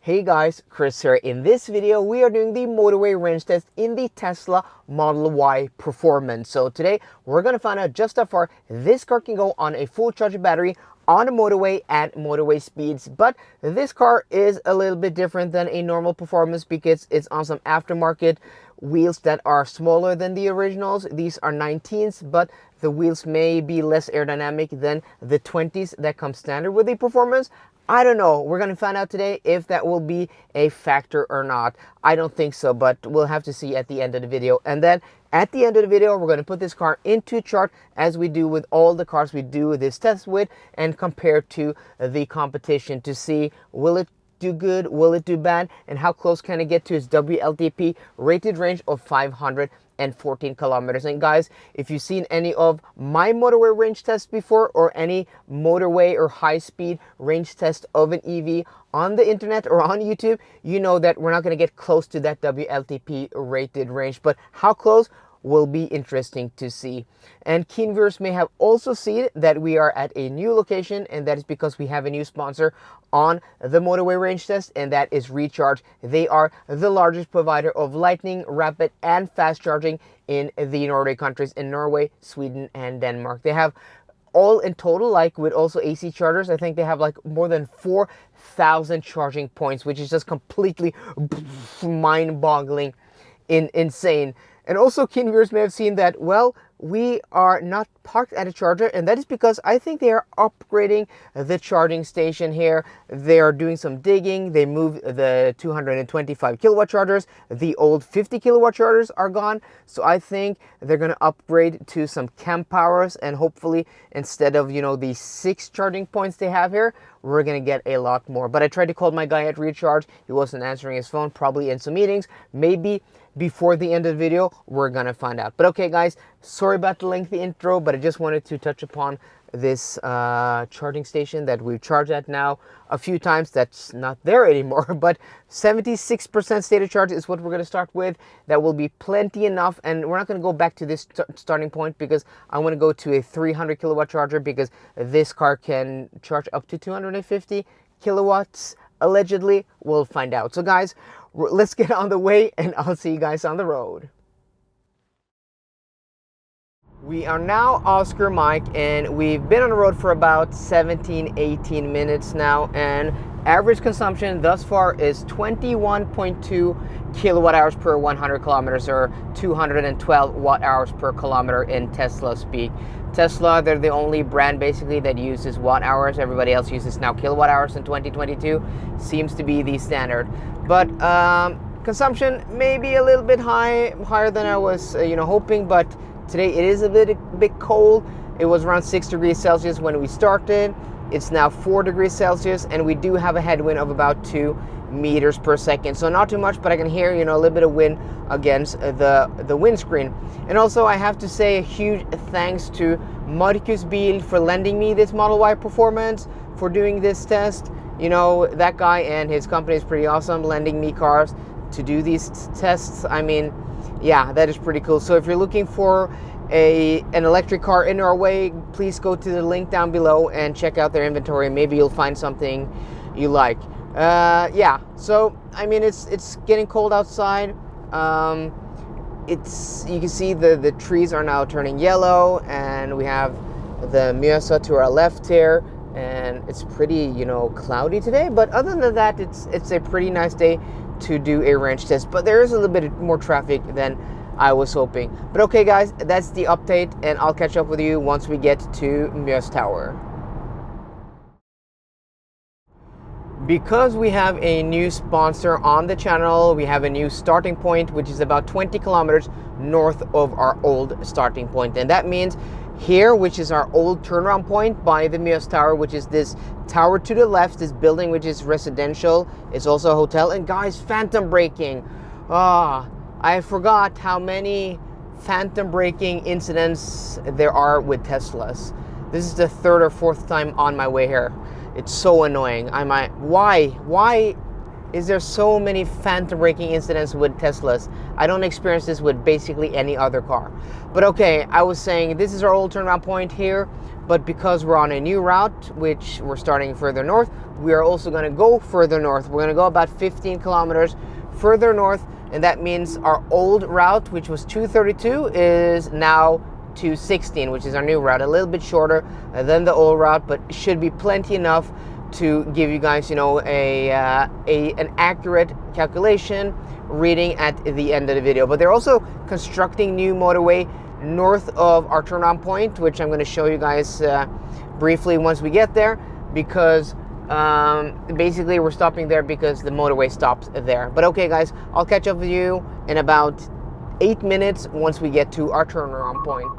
Hey guys, Chris here. In this video, we are doing the Motorway range test in the Tesla Model Y Performance. So today, we're going to find out just how far this car can go on a full charging battery on a motorway at motorway speeds. But this car is a little bit different than a normal performance because it's on some aftermarket wheels that are smaller than the originals. These are 19s, but the wheels may be less aerodynamic than the 20s that come standard with the performance. I don't know. We're going to find out today if that will be a factor or not. I don't think so, but we'll have to see at the end of the video. And then at the end of the video, we're going to put this car into chart as we do with all the cars we do this test with and compare to the competition to see will it do good, will it do bad, and how close can it get to its WLTP rated range of 514 kilometers. And guys, if you've seen any of my motorway range tests before or any motorway or high-speed range test of an EV on the internet or on YouTube, you know that we're not going to get close to that WLTP rated range, but how close will be interesting to see. And keen viewers may have also seen that we are at a new location, and that is because we have a new sponsor on the motorway range test, and that is Recharge. They are the largest provider of lightning, rapid, and fast charging in the Nordic countries, in Norway, Sweden, and Denmark. They have all in total, like with also AC chargers, I think they have like more than 4,000 charging points, which is just completely mind-boggling, insane. And also, keen viewers may have seen that, well, we are not parked at a charger, and that is because I think they are upgrading the charging station here. They are doing some digging. They moved the 225 kilowatt chargers. The old 50 kilowatt chargers are gone. So I think they're going to upgrade to some camp powers, and hopefully instead of, the 6 charging points they have here, we're going to get a lot more. But I tried to call my guy at Recharge. He wasn't answering his phone, probably in some meetings. Maybe before the end of the video, we're gonna find out. But okay guys, sorry about the lengthy intro, but I just wanted to touch upon this charging station that we've charged at now a few times. That's not there anymore, but 76% state of charge is what we're going to start with. That will be plenty enough, and we're not going to go back to this starting point because I want to go to a 300 kilowatt charger because this car can charge up to 250 kilowatts allegedly. We'll find out. So guys, let's get on the way, and I'll see you guys on the road. We are now Oscar Mike, and we've been on the road for about 17-18 minutes now, and average consumption thus far is 21.2 kilowatt hours per 100 kilometers, or 212 watt hours per kilometer in Tesla speak. Tesla, they're the only brand basically that uses watt hours. Everybody else uses now kilowatt hours in 2022. Seems to be the standard. But consumption may be a little bit higher than I was hoping, but today it is a bit cold. It was around 6 degrees Celsius when we started. It's now 4 degrees Celsius, and we do have a headwind of about 2 meters per second. So not too much, but I can hear, a little bit of wind against the windscreen. And also I have to say a huge thanks to Marcusbil for lending me this Model Y Performance for doing this test. That guy and his company is pretty awesome, lending me cars to do these tests. I mean, yeah, that is pretty cool. So if you're looking for an electric car in Norway, please go to the link down below and check out their inventory. Maybe you'll find something you like. Yeah, so I mean, it's getting cold outside. You can see the trees are now turning yellow, and we have the Mjøsa to our left here, and it's pretty cloudy today. But other than that, it's a pretty nice day to do a range test, but there is a little bit more traffic than I was hoping. But okay guys, that's the update, and I'll catch up with you once we get to Mjøs Tower. Because we have a new sponsor on the channel, we have a new starting point, which is about 20 kilometers north of our old starting point. And that means here, which is our old turnaround point by the Mjøs Tower, which is this tower to the left, this building which is residential, it's also a hotel. And guys, phantom braking. I forgot how many phantom braking incidents there are with Teslas. This is the 3rd or 4th time on my way here. It's so annoying. Why is there so many phantom braking incidents with Teslas. I don't experience this with basically any other car. But okay, I was saying this is our old turnaround point here, but because we're on a new route, which we're starting further north, we are also going to go further north. We're going to go about 15 kilometers further north, and that means our old route, which was 232, is now 216, which is our new route. A little bit shorter than the old route, but should be plenty enough to give you guys, you know, an accurate calculation reading at the end of the video. But they're also constructing new motorway north of our turnaround point, which I'm going to show you guys briefly once we get there, because basically we're stopping there because the motorway stops there. But okay guys, I'll catch up with you in about 8 minutes once we get to our turnaround point.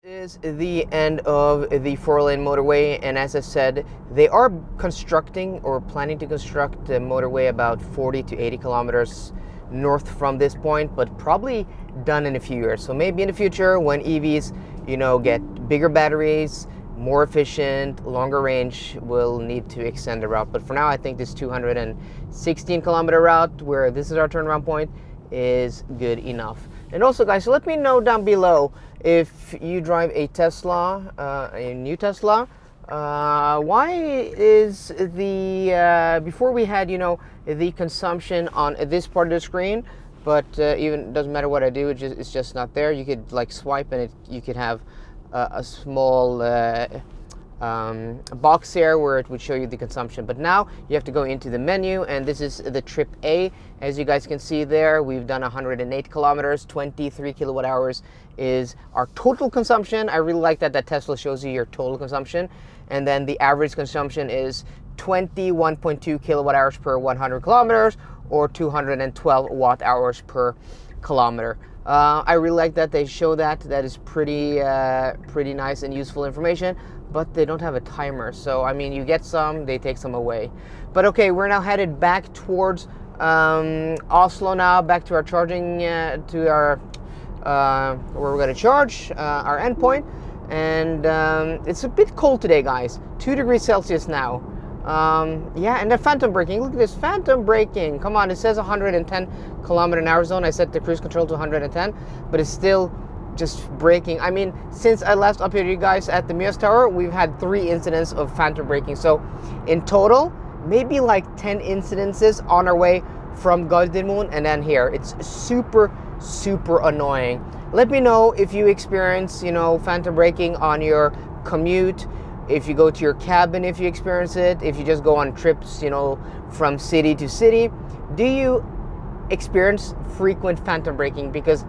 This is the end of the 4-lane motorway, and as I said, they are constructing or planning to construct the motorway about 40 to 80 kilometers north from this point, but probably done in a few years. So maybe in the future when EVs, you know, get bigger batteries, more efficient, longer range, we'll need to extend the route. But for now, I think this 216 kilometer route, where this is our turnaround point, is good enough. And also guys, let me know down below if you drive a Tesla, a new Tesla. Why is the before we had, you know, the consumption on this part of the screen, but even doesn't matter what I do, it's just not there. You could like swipe and you could have a small box here where it would show you the consumption. But now you have to go into the menu, and this is the trip A. As you guys can see there, we've done 108 kilometers, 23 kilowatt hours is our total consumption. I really like that Tesla shows you your total consumption, and then the average consumption is 21.2 kilowatt hours per 100 kilometers, or 212 watt hours per kilometer. I really like that they show that. That is pretty nice and useful information, but they don't have a timer. So, I mean, you get some, they take some away. But okay, we're now headed back towards Oslo now, back to our charging, to our, where we're gonna charge, our endpoint. And it's a bit cold today, guys. 2 degrees Celsius now. Yeah, and the phantom braking. Look at this phantom braking. Come on, it says 110 kilometer an hour zone. I set the cruise control to 110, but it's still just braking. I mean, since I last updated you guys at the Mjøs Tower, we've had 3 incidents of phantom braking. So in total, maybe like 10 incidences on our way from Gardermoen and then here. It's super annoying. Let me know if you experience, you know, phantom braking on your commute, if you go to your cabin, if you experience it, if you just go on trips, you know, from city to city. Do you experience frequent phantom braking? Because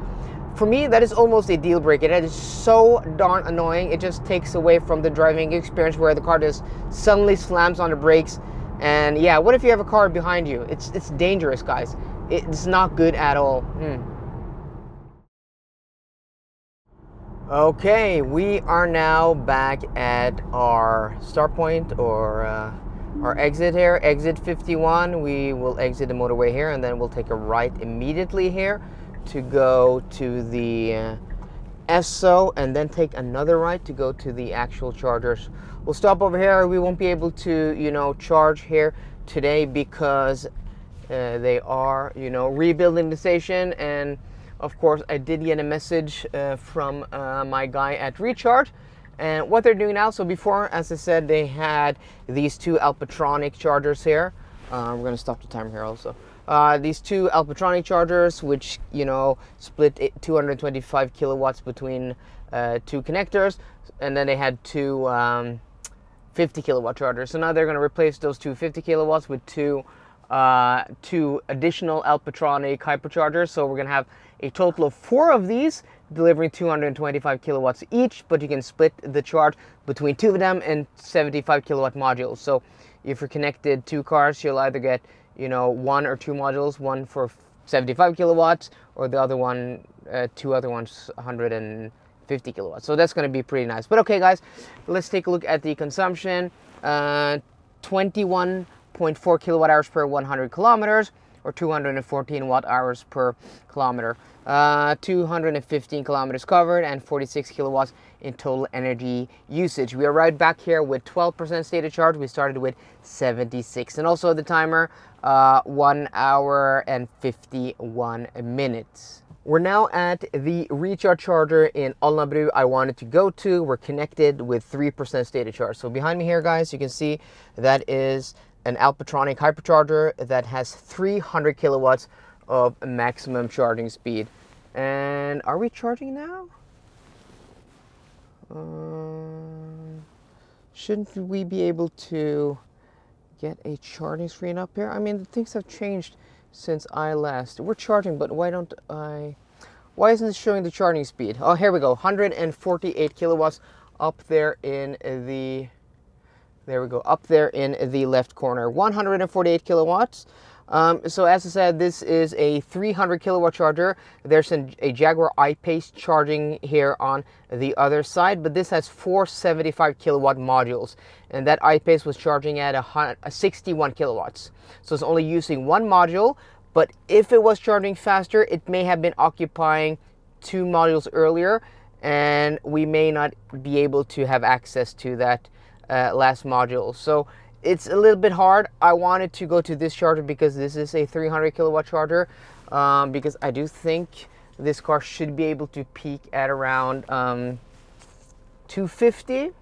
for me, that is almost a deal breaker. That is so darn annoying. It just takes away from the driving experience where the car just suddenly slams on the brakes. And yeah, what if you have a car behind you? It's dangerous, guys. It's not good at all. Okay, we are now back at our start point, or our exit here, exit 51. We will exit the motorway here, and then we'll take a right immediately here to go to the Esso, and then take another right to go to the actual chargers. We'll stop over here. We won't be able to, you know, charge here today because they are, you know, rebuilding the station. And of course, I did get a message from my guy at Recharge, and what they're doing now. So before, as I said, they had these 2 Alpatronic chargers here. We're going to stop the timer here also. These 2 Alpatronic chargers, which, you know, split 225 kilowatts between 2 connectors, and then they had 2 50 kilowatt chargers. So now they're going to replace those 2 50 kilowatts with 2 additional Alpatronic hyperchargers. So we're going to have a total of 4 of these delivering 225 kilowatts each, but you can split the charge between 2 of them and 75 kilowatt modules. So if you're connected 2 cars, you'll either get, you know, 1 or 2 modules, one for 75 kilowatts, or the other one, 2 other ones, 150 kilowatts. So that's going to be pretty nice. But okay, guys, let's take a look at the consumption. 21.4 kilowatt hours per 100 kilometers, or 214 watt hours per kilometer. 215 kilometers covered and 46 kilowatts in total energy usage. We are right back here with 12% state of charge. We started with 76. And also the timer, 1 hour and 51 minutes. We're now at the recharge charger in Alnabru I wanted to go to. We're connected with 3% state of charge. So behind me here, guys, you can see that is an Alpatronic hypercharger that has 300 kilowatts of maximum charging speed. And are we charging now? Shouldn't we be able to get a charging screen up here? I mean, things have changed since I last. We're charging, but why isn't it showing the charging speed? Oh, here we go. 148 kilowatts up there in the, there we go, up there in the left corner. 148 kilowatts. So as I said, this is a 300 kilowatt charger. There's a Jaguar I-Pace charging here on the other side, but this has 475 kilowatt modules, and that I-Pace was charging at 61 kilowatts. So it's only using one module, but if it was charging faster, it may have been occupying 2 modules earlier, and we may not be able to have access to that last module. So it's a little bit hard. I wanted to go to this charger because this is a 300 kilowatt charger, because I do think this car should be able to peak at around 250.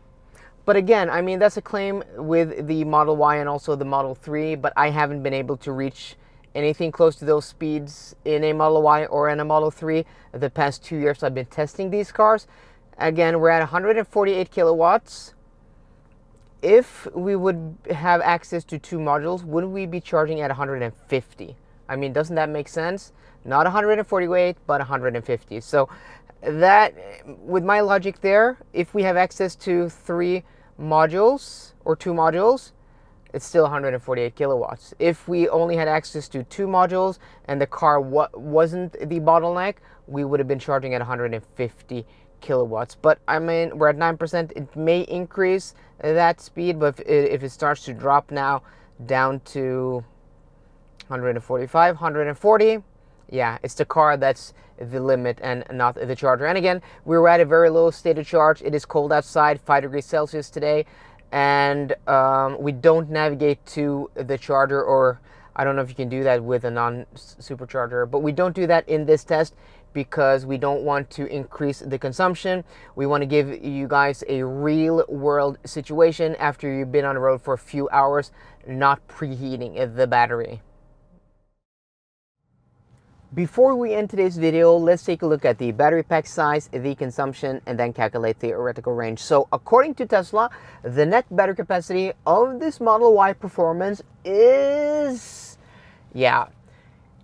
But again, I mean, that's a claim with the Model Y and also the Model 3, but I haven't been able to reach anything close to those speeds in a Model Y or in a Model 3 the past 2 years I've been testing these cars. Again, we're at 148 kilowatts. If we would have access to 2 modules, wouldn't we be charging at 150? I mean, doesn't that make sense? Not 148, but 150. So that, with my logic there, if we have access to 3 modules or 2 modules, it's still 148 kilowatts. If we only had access to 2 modules and the car wasn't the bottleneck, we would have been charging at 150 kilowatts. But I mean, we're at 9%. It may increase that speed, but if it starts to drop now down to 145, 140, yeah, it's the car that's the limit and not the charger. And again, we were at a very low state of charge. It is cold outside, 5 degrees Celsius today, and we don't navigate to the charger, or I don't know if you can do that with a non-supercharger, but we don't do that in this test because we don't want to increase the consumption. We want to give you guys a real world situation after you've been on the road for a few hours, not preheating the battery. Before we end today's video, let's take a look at the battery pack size, the consumption, and then calculate the theoretical range. So according to Tesla, the net battery capacity of this Model Y Performance is, yeah,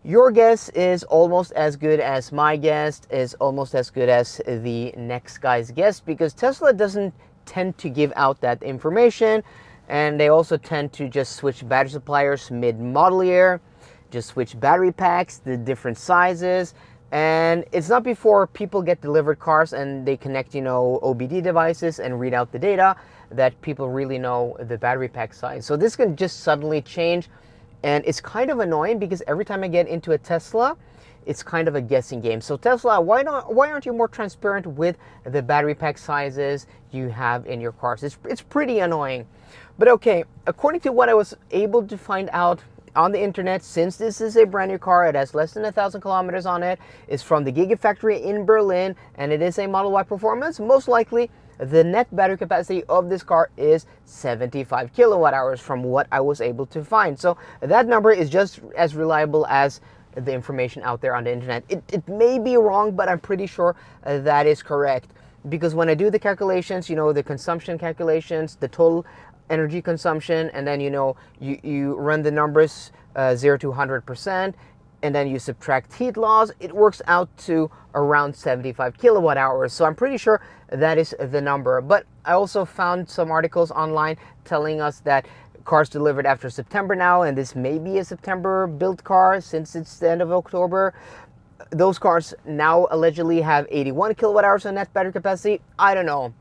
your guess is almost as good as my guess, is almost as good as the next guy's guess, because Tesla doesn't tend to give out that information, and they also tend to just switch battery suppliers mid-model year, just switch battery packs, the different sizes, and it's not before people get delivered cars and they connect, you know, OBD devices and read out the data that people really know the battery pack size. So this can just suddenly change. And it's kind of annoying because every time I get into a Tesla, it's kind of a guessing game. So Tesla, why aren't you more transparent with the battery pack sizes you have in your cars? It's pretty annoying. But okay, according to what I was able to find out on the internet, since this is a brand new car, it has less than 1,000 kilometers on it, it's from the Gigafactory in Berlin, and it is a Model Y Performance, most likely the net battery capacity of this car is 75 kilowatt hours from what I was able to find. So that number is just as reliable as the information out there on the internet. It may be wrong, but I'm pretty sure that is correct. Because when I do the calculations, you know, the consumption calculations, the total energy consumption, and then, you know, you run the numbers 0 to 100%, and then you subtract heat loss, it works out to around 75 kilowatt hours. So I'm pretty sure that is the number. But I also found some articles online telling us that cars delivered after September now, and this may be a September built car since it's the end of October, those cars now allegedly have 81 kilowatt hours of net battery capacity. I don't know.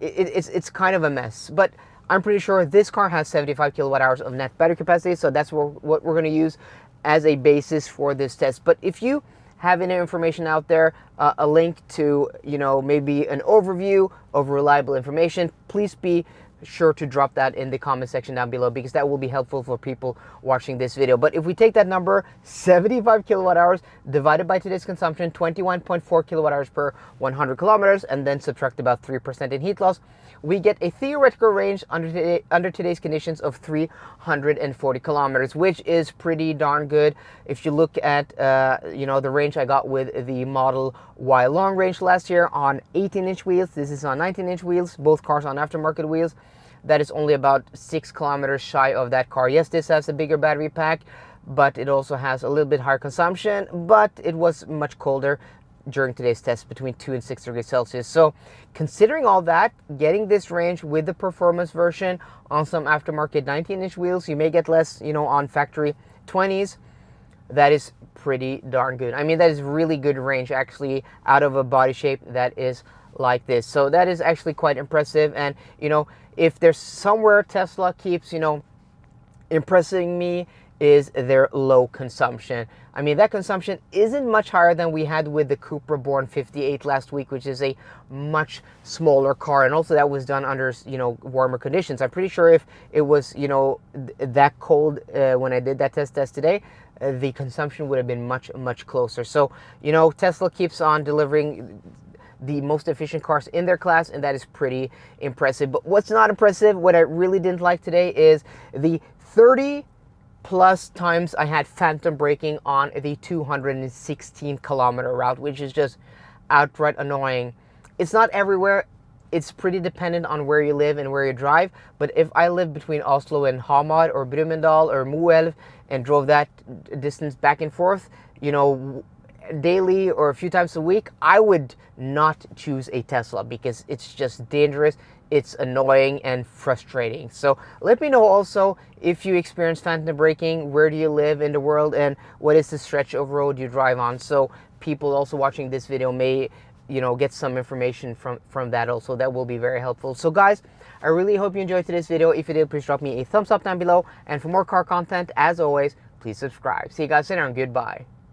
It's kind of a mess, but I'm pretty sure this car has 75 kilowatt hours of net battery capacity, so that's what we're going to use as a basis for this test. But if you have any information out there, a link to, you know, maybe an overview of reliable information, please be sure to drop that in the comment section down below, because that will be helpful for people watching this video. But if we take that number, 75 kilowatt hours divided by today's consumption, 21.4 kilowatt hours per 100 kilometers, and then subtract about 3% in heat loss, we get a theoretical range under today's conditions of 340 kilometers, which is pretty darn good. If you look at you know, the range I got with the Model Y long range last year on 18-inch wheels, this is on 19-inch wheels, both cars on aftermarket wheels. That is only about 6 kilometers shy of that car. Yes, this has a bigger battery pack, but it also has a little bit higher consumption, but it was much colder during today's test, between 2 and 6 degrees Celsius. So considering all that, getting this range with the performance version on some aftermarket 19-inch wheels, you may get less, you know, on factory 20s. That is pretty darn good. I mean, that is really good range actually out of a body shape that is like this. So that is actually quite impressive. And, you know, if there's somewhere Tesla keeps, you know, impressing me, is their low consumption. I mean, that consumption isn't much higher than we had with the Cupra Born 58 last week, which is a much smaller car, and also that was done under, you know, warmer conditions. I'm pretty sure if it was, you know, that cold when I did that test today, the consumption would have been much closer. So, you know, Tesla keeps on delivering the most efficient cars in their class, and that is pretty impressive. But what's not impressive, what I really didn't like today, is the 30+ times I had phantom braking on the 216 kilometer route, which is just outright annoying. It's not everywhere. It's pretty dependent on where you live and where you drive. But if I lived between Oslo and Hamar or Brumunddal or Moelv and drove that distance back and forth, you know, daily or a few times a week, I would not choose a Tesla, because it's just dangerous, it's annoying and frustrating. So let me know also if you experience phantom braking, where do you live in the world, and what is the stretch of road you drive on, so people also watching this video may, you know, get some information from that also. That will be very helpful. So guys, I really hope you enjoyed today's video. If you did, please drop me a thumbs up down below, and for more car content, as always, please subscribe. See you guys later, and goodbye.